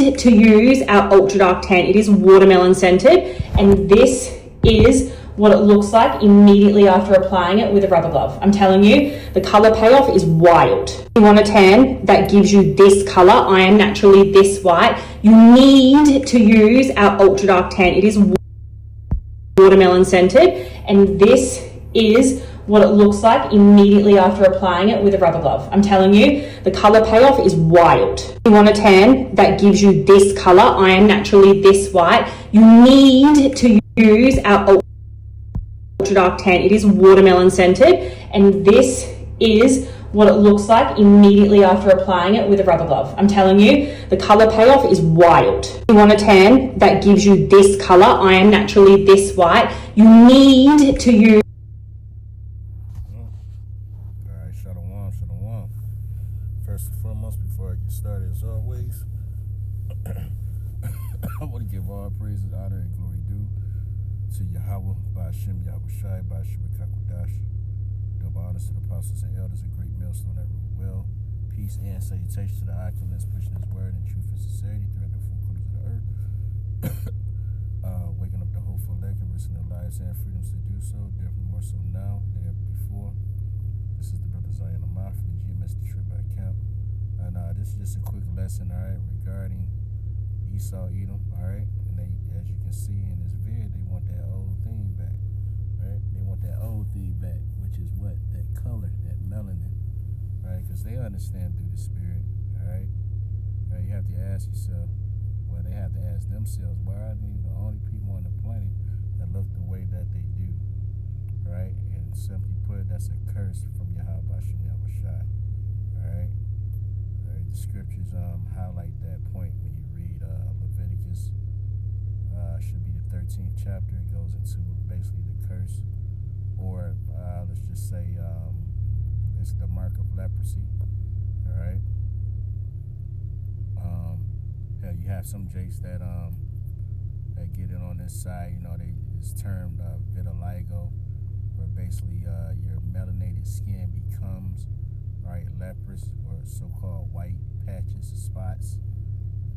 need to use our Ultra Dark Tan. It is watermelon scented, and this is what it looks like immediately after applying it with a rubber glove. I'm telling you, the color payoff is wild. If you want a tan that gives you this color, I am naturally this white, you need to use our Ultra Dark Tan. It is watermelon scented, and this is what it looks like immediately after applying it with a rubber glove. I'm telling you, the color payoff is wild. If you want a tan that gives you this color, I am naturally this white, you need to use our Ultra Dark Tan. It is watermelon scented, and this is what it looks like immediately after applying it with a rubber glove. I'm telling you, the color payoff is wild. If you want a tan that gives you this color, I am naturally this white, you need to use. Alright, Shalom, Shalom. First and foremost, before I get started, as always, I want to give all praises, honor, and glory due to Yahweh, Ba'ashem, Yahweh Shai, Ba'ashem, Kakwadash. Double honors to the apostles and elders, a great millstone that rule well. Peace and salutation to the icon that's pushing his word in truth and sincerity throughout the four corners of the earth. Waking up the hopeful elect and risking their lives and freedoms to do so, definitely more so now than ever before. This is the brother Zion Amar from the GMS Detroit by Camp. And this is just a quick lesson, alright, regarding Esau, Edom, alright? And they, as you can see in this vid, they want that old thing back, right? They want that old thing back, which is what? That color, that melanin, right? Because they understand through the spirit, alright? You have to ask yourself, well, they have to ask themselves, why are they the only people on the planet that look the way that they do, right? And simply put, that's a curse from Yahweh Ba'ashem Yahweh Shai, alright? The scriptures highlight that point when you read Leviticus. Should be the 13th chapter. It goes into basically the curse, or let's just say it's the mark of leprosy. All right. Hell, you have some jakes that get it on this side. You know, it's termed vitiligo, where basically your melanated skin becomes leprous, or so-called white patches, spots,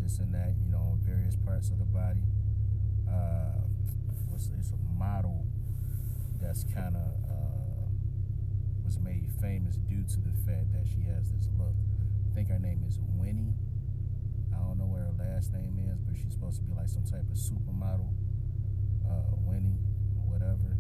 this and that. You know, on various parts of the body. It's a model that's kind of was made famous due to the fact that she has this look. I think her name is Winnie. I don't know what her last name is, but she's supposed to be like some type of supermodel, Winnie or whatever.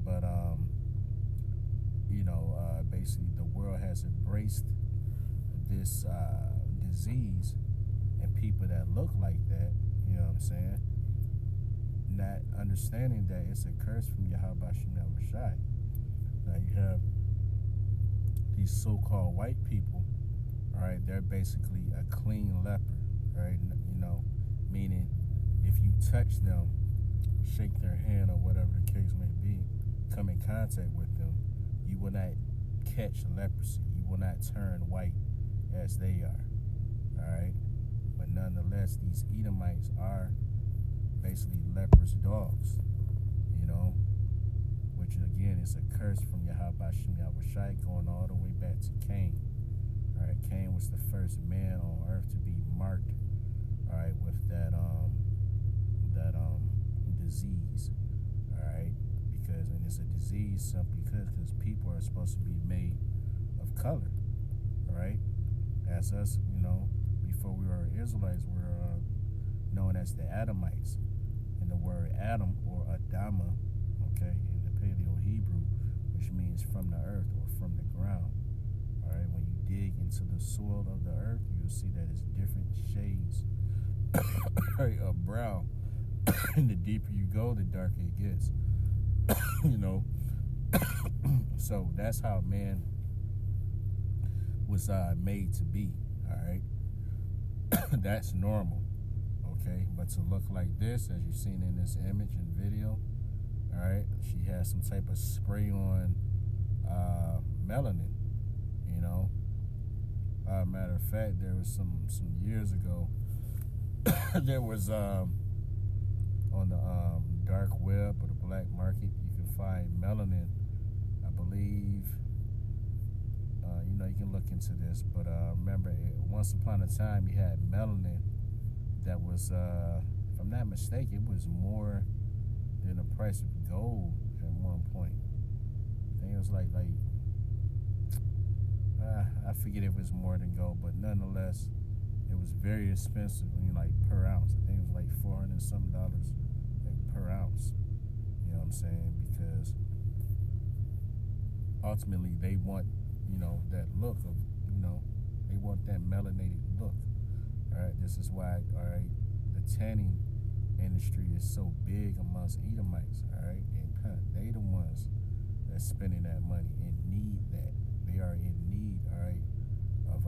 But basically the world has embraced this disease, and people that look like that, you know what I'm saying, not understanding that it's a curse from Yahweh Ba'ashem Yahweh Shai. Now you have these so-called white people, all right, they're basically a clean leper, right? You know, meaning if you touch them, shake their hand or whatever the case may be, come in contact with them, you will not catch leprosy. You will not turn white as they are, all right? But nonetheless, these Edomites are basically leprous dogs, you know, which again is a curse from Yahweh Ba'ashem Yahweh Shai, going all the way back to Cain. All right, Cain was the first man on earth to be marked, all right, with that disease, all right, and it's a disease simply because people are supposed to be made of color, all right, as us, you know, before we were Israelites, we were known as the Adamites. And the word Adam, or Adama, okay, in the Paleo Hebrew, which means from the earth or from the ground. All right, when you dig into the soil of the earth, you'll see that it's different shades of brown. And the deeper you go, the darker it gets. You know, so that's how man was made to be. All right, that's normal. Okay, but to look like this, as you've seen in this image and video, all right, she has some type of spray on melanin, you know. Matter of fact, there was some years ago, there was on the dark web or the black market, you can find melanin, I believe. You know, you can look into this, but remember, once upon a time, you had melanin that was, if I'm not mistaken, it was more than the price of gold at one point. I think it was like I forget if it was more than gold, but nonetheless, it was very expensive. Like per ounce. I think it was like $400 and some dollars, like per ounce. You know what I'm saying? Because ultimately they want, that look of, they want that melanated look. All right. This is why, all right, the tanning industry is so big amongst Edomites. All right, and they the ones that's spending that money and need that. They are in need, all right, of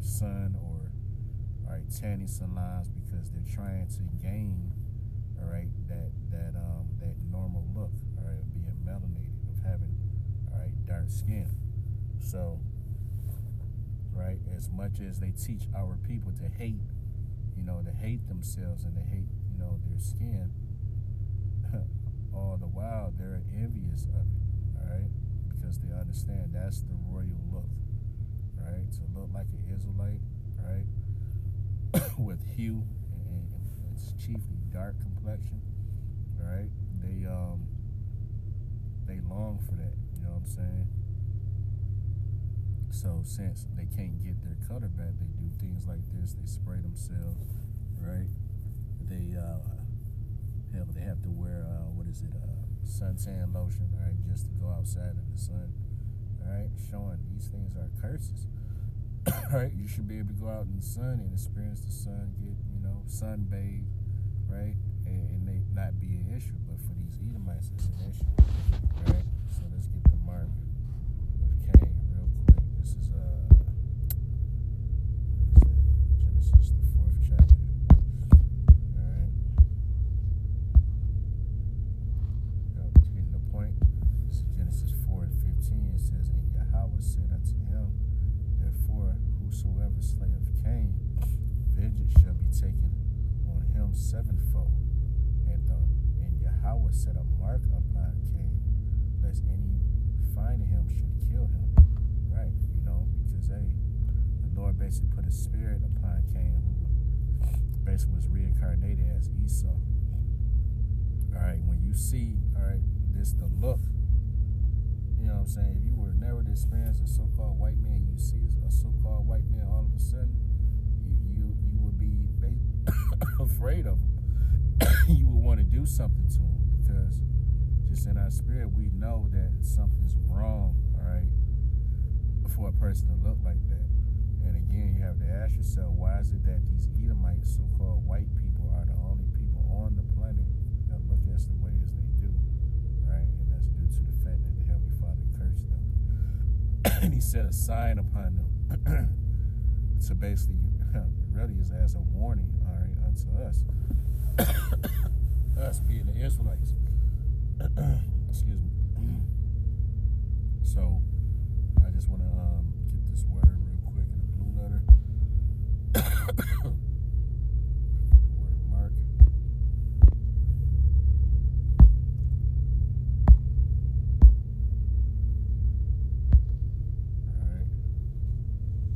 sun or, all right, tanning salons, because they're trying to gain, all right, that normal look, all right, of being melanated, of having, all right, dark skin. So, right, as much as they teach our people to hate, to hate themselves and to hate, their skin, all the while they're envious of it, all right, because they understand that's the royal look, right, to look like an Israelite, right, with hue and it's chiefly dark complexion, right, they long for that, you know what I'm saying? So since they can't get their color back, they do things like this. They spray themselves, right? They they have to wear suntan lotion, right, just to go outside in the sun, right? Showing these things are curses, right? You should be able to go out in the sun and experience the sun, get sunbathe, right, and they not be an issue. But for these Edomites, it's an issue, right? So let's get the mark of Cain real quick. This is Genesis the 4th chapter. All right. Getting the point. This is Genesis 4:15. It says, "And Yahweh said unto him, Therefore, whosoever slayeth Cain, vengeance shall be taken on him sevenfold. And Yahweh set a mark upon Cain, lest any finding him should kill him." Right, because the Lord basically put a spirit upon Cain, who basically was reincarnated as Esau. All right, when you see, all right, the look, you know what I'm saying? If you were never to experience a so-called white man, you see a so-called white man, all of a sudden, you would be afraid of him. You would want to do something to him, because just in our spirit, we know that something's wrong, all right, for a person to look like that. And again, you have to ask yourself, why is it that these Edomites, so-called white people, are the only people on the planet that look as the way as they do, right? And that's due to the fact that the Heavenly Father cursed them. And he set a sign upon them to basically, really is as a warning, all right, unto us. Us being the Israelites. Excuse me. So, I just want to get this word real quick in the blue letter. Word mark. Alright.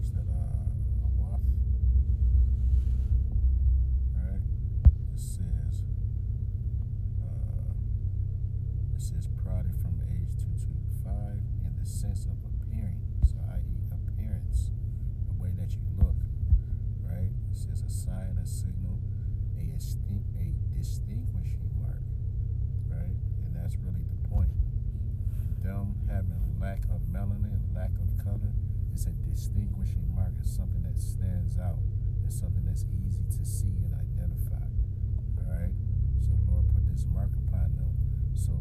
Is that a waff? Alright. It says prodded from age 2 to 5 in the sense of appearing. So, i.e., appearance, the way that you look, right? It says a sign, a signal, a distinguishing mark, right? And that's really the point. Them having lack of melanin, lack of color, it's a distinguishing mark. It's something that stands out. It's something that's easy to see and identify, all right? So the Lord put this mark upon them. So,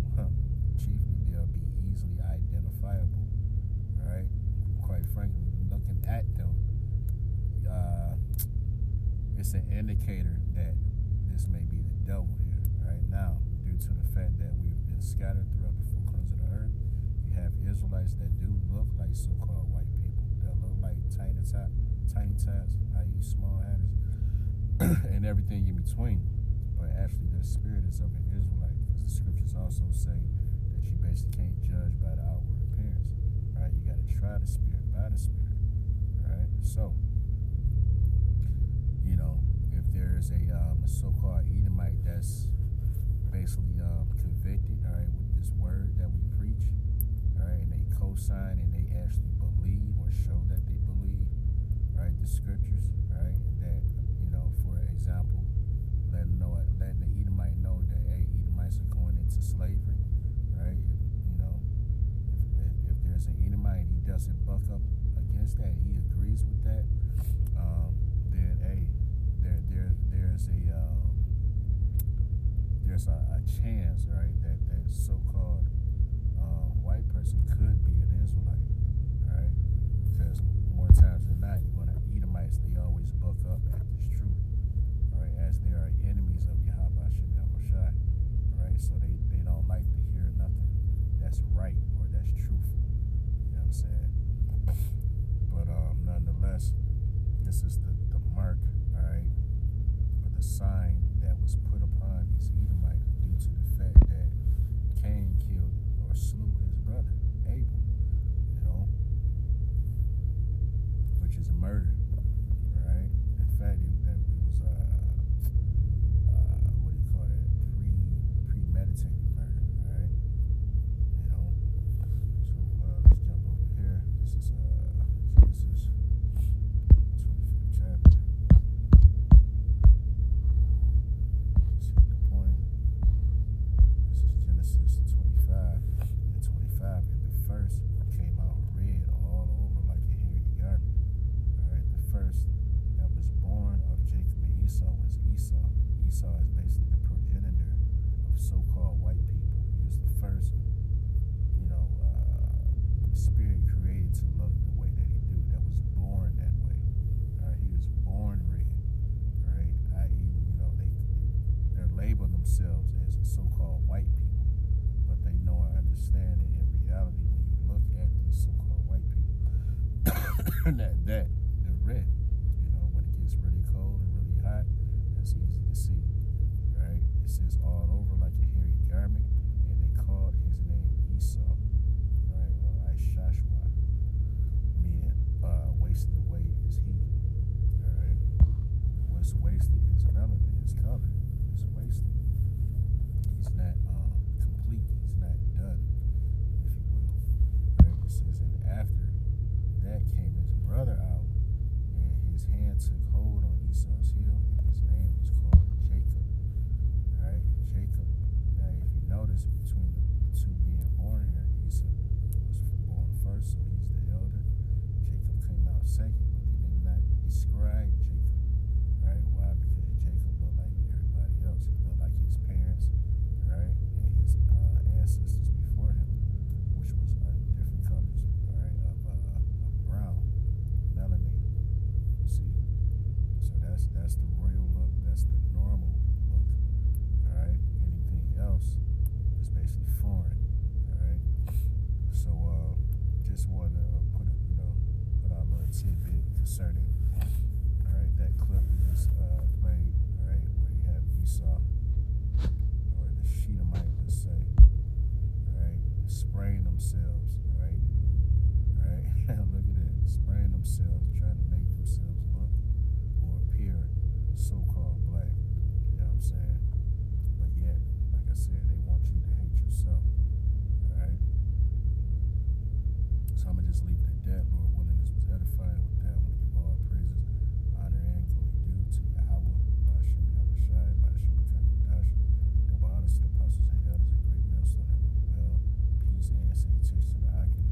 chiefly, they'll be easily identifiable, all right? Quite frankly, looking at them, it's an indicator that this may be the devil here, right? Now, due to the fact that we've been scattered throughout the four corners of the earth, you have Israelites that do look like so-called white people, that look like tiny tots, i.e. small hatters, and everything in between. But actually, their spirit is of an Israelite, because the scriptures also say that you basically can't judge by the outward appearance, right? You got to try the spirit by the spirit, right? So, there's a so-called Edomite that's basically convicted, all right, with this word that we preach, all right, and they co-sign and they actually believe or show that they believe, right, the scriptures, right, and that, for example, letting the Edomite know that, hey, Edomites are going into slavery, right? If there's an Edomite and he doesn't buck up against that, he agrees with that, then hey, there's a chance, right, that so-called white person could be an Israelite, right? Because more times than not, you're gonna Edomites, they always buck up at this truth, right? As they are enemies of Yahweh Shem Yahushai, right? So they don't like to hear nothing that's right or that's truthful. You know what I'm saying? But nonetheless, this is the mark, all right, or the sign that was put upon these Edomites due to the fact that Cain killed or slew his brother Abel, which is murder, right? In fact, it was what do you call that? Premeditated murder, right? So let's jump over here. This is Genesis 25th chapter. Let's hit the point. This is Genesis 25 and 25. And the first came out red all over like a hairy garment. Alright, the first that was born of Jacob and Esau was Esau. Esau is basically the progenitor of so-called white people. He was the first, spirit created to look the way that he do, that was born that way. Alright, he was born red. Right? I.e., they label themselves as so-called white people, but they know and understand that in reality, when you look at these so-called white people, that they're red. When it gets really cold and really hot, that's easy to see. Right? It says all over like a hairy garment, and they called his name Esau, right, or Ishashwa, meaning wasted away is he. All right? What's wasted is melanin, his color. He's wasted. He's not complete. He's not done, if you will. Right? It says, and after that came his brother out, and his hand took hold on Esau's heel, and his name was called Jacob. Right? Jacob. Now, if you notice, between the two being born here, Esau was born first, so he's the elder. Jacob came out second, but they did not describe Jacob. Right? Why? Because Jacob looked like everybody else. He looked like his parents, right, and his ancestors before him, which was different colors, right, of brown, melanated. You see, so that's the royal look. That's the normal look. All right. Anything else is basically foreign. All right. So just wanted to put out a little tidbit concerning, all right, that clip we just played, all right, where you have Esau, or the Shedemite, let's say, all right, spraying themselves, right, look at that, spraying themselves, trying to make themselves look or appear so-called black, you know what I'm saying? But yet, like I said, they want you to hate yourself, all right? So I'm going to just leave it at that. Lord willing, this was edifying. With that, I want to give all praises, honor, and glory due to Yahweh, Ba'ashem Yahushai, Ba'ashem Kakadash. Double honors to the apostles and elders, a great millstone that were well, peace and salutation to the Akim